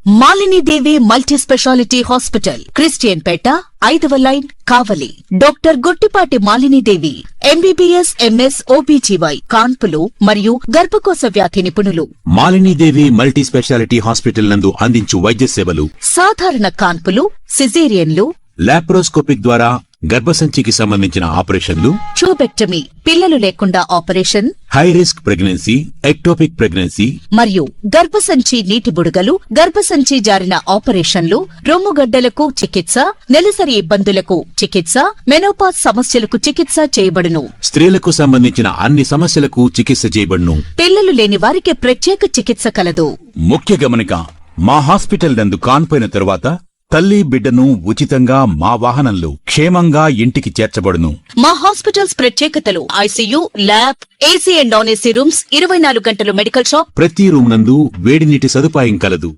Malini Devi multi speciality hospital, Christian Peta, 5వ line, Kavali. Doctor Guttipati Malinidevi, MBBS, MS, OBGY, కాన్పులు మరియు గర్భకోశ వ్యాధి నిపుణులు. మాలినీదేవి మల్టీ స్పెషాలిటీ హాస్పిటల్ నందు అందించు వైద్య సేవలు: సాధారణ కాన్పులు, సిజేరియన్లు, లాప్రోస్కోపిక్ ద్వారా గర్భసంచికి సంబంధించిన ఆపరేషన్లు, ట్యూబెక్టమీ, పిల్లలు లేకుండా operation, high risk pregnancy, ectopic pregnancy మరియు గర్భసంచి నీటి బుడగలు, గర్భసంచి జారిన ఆపరేషన్లు, రొమ్ముగడ్డలకు చికిత్స, నెలసరి ఇబ్బందులకు చికిత్స, మెనోపాజ్ సమస్యలకు చికిత్స చేయబడును. స్త్రీలకు సంబంధించిన అన్ని సమస్యలకు చికిత్స చేయబడును. పిల్లలు లేని వారికి ప్రత్యేక చికిత్స కలదు. ముఖ్య గమనిక: మా హాస్పిటల్ నందు కాన్పోయిన తరువాత తల్లి బిడ్డను ఉచితంగా మా వాహనంలో క్షేమంగా ఇంటికి చేర్చబడును. మా హాస్పిటల్స్ ప్రత్యేకతలు: ICU, lab, AC and non AC rooms, 24 గంటలు మెడికల్ షాప్, ప్రతి రూమ్ నందు వేడి నీటి సదుపాయం కలదు.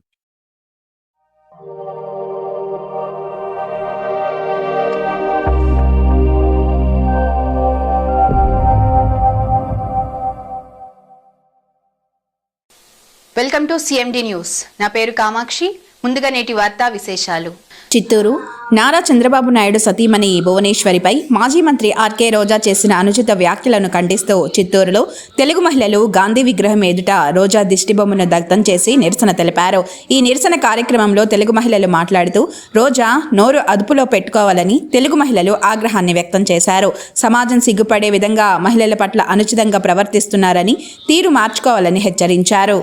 Welcome to CMD news. నా పేరు కామాక్షి. ముందుగా నేటి వార్తా విశేషాలు. చిత్తూరు నారా చంద్రబాబు నాయుడు సతీమణి భువనేశ్వరిపై మాజీ మంత్రి ఆర్కే రోజా చేసిన అనుచిత వ్యాఖ్యలను ఖండిస్తూ చిత్తూరులో తెలుగు మహిళలు గాంధీ విగ్రహం ఎదుట రోజా దిష్టిబొమ్మను దగ్ధం చేసి నిరసన తెలిపారు. ఈ నిరసన కార్యక్రమంలో తెలుగు మహిళలు మాట్లాడుతూ రోజా నోరు అదుపులో పెట్టుకోవాలని తెలుగు మహిళలు ఆగ్రహాన్ని వ్యక్తం చేశారు. సమాజం సిగ్గుపడే విధంగా మహిళల పట్ల అనుచితంగా ప్రవర్తిస్తున్నారని, తీరు మార్చుకోవాలని హెచ్చరించారు.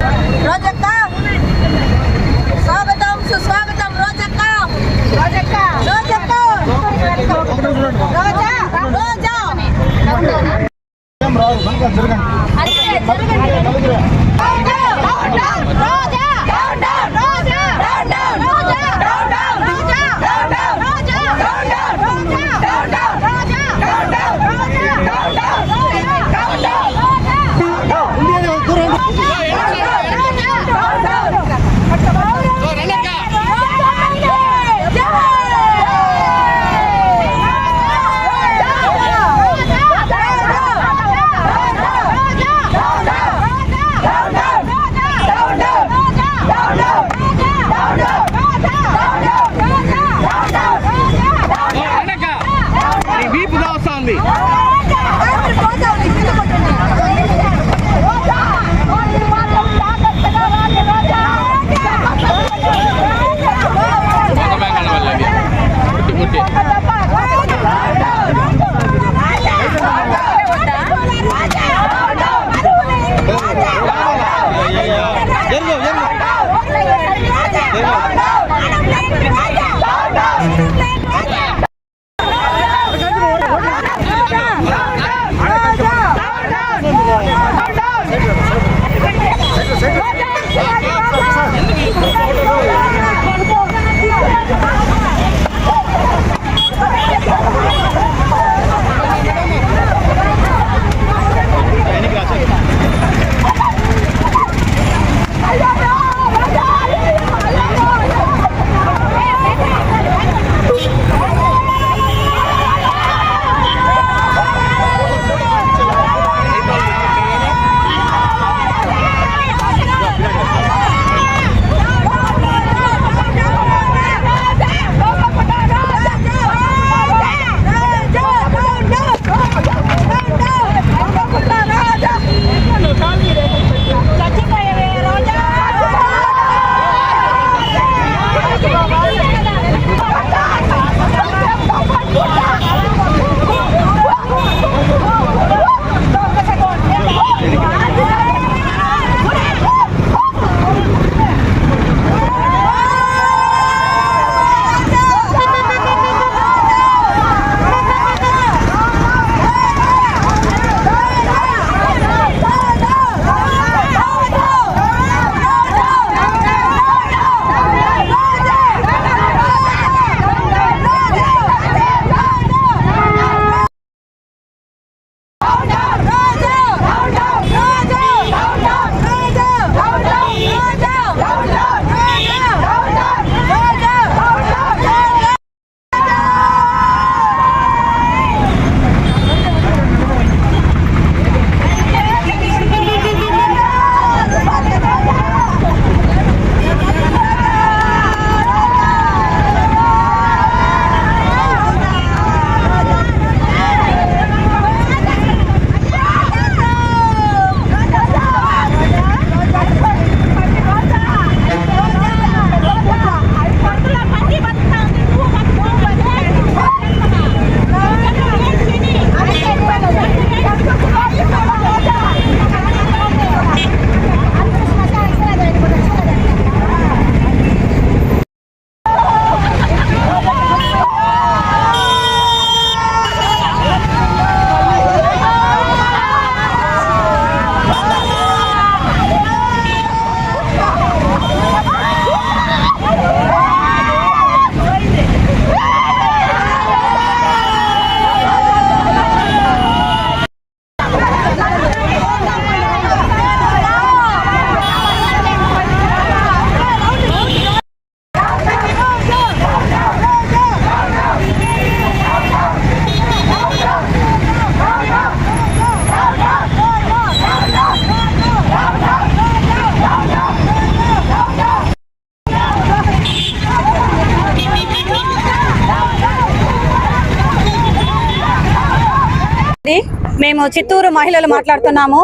మేము చిత్తూరు మహిళలు మాట్లాడుతున్నాము.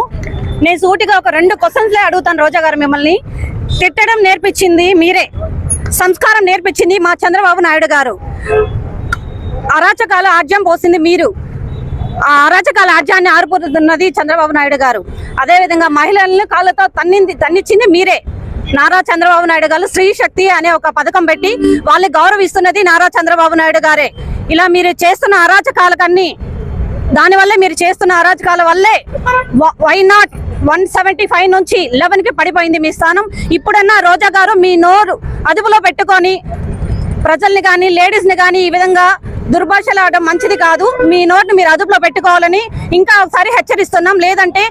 నేను సూటిగా ఒక 2 క్వశ్చన్స్లే అడుగుతాను. రోజా గారు, మిమ్మల్ని తిట్టడం నేర్పించింది మీరే, సంస్కారం నేర్పించింది మా చంద్రబాబు నాయుడు గారు, అరాచకాల ఆజ్యం పోసింది మీరు, ఆ అరాచకాల ఆజ్యాన్ని ఆరిపోతున్నది చంద్రబాబు నాయుడు గారు. అదేవిధంగా మహిళలను కాళ్ళతో తన్నిచ్చింది మీరే. నారా చంద్రబాబు నాయుడు గారు స్త్రీ శక్తి అనే ఒక పథకం పెట్టి వాళ్ళని గౌరవిస్తున్నది నారా చంద్రబాబు నాయుడు గారే. ఇలా మీరు చేస్తున్న అరాచకాలకన్నీ, దానివల్లే మీరు చేస్తున్న అరాచకాల వల్లే వై నాట్ 175 నుంచి 11కి పడిపోయింది మీ స్థానం. ఇప్పుడన్నా రోజా గారు మీ నోరు అదుపులో పెట్టుకొని ప్రజల్ని కానీ లేడీస్ని కానీ ఈ విధంగా దుర్భాషలాడడం మంచిది కాదు. మీ నోటిని మీరు అదుపులో పెట్టుకోవాలని ఇంకా ఒకసారి హెచ్చరిస్తున్నాం. లేదంటే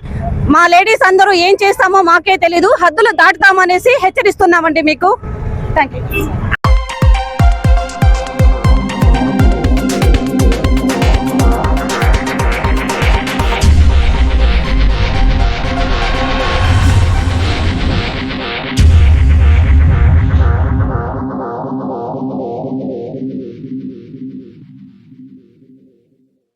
మా లేడీస్ అందరూ ఏం చేస్తామో మాకే తెలీదు, హద్దులు దాటుతామనేసి హెచ్చరిస్తున్నామండి మీకు. Thank you.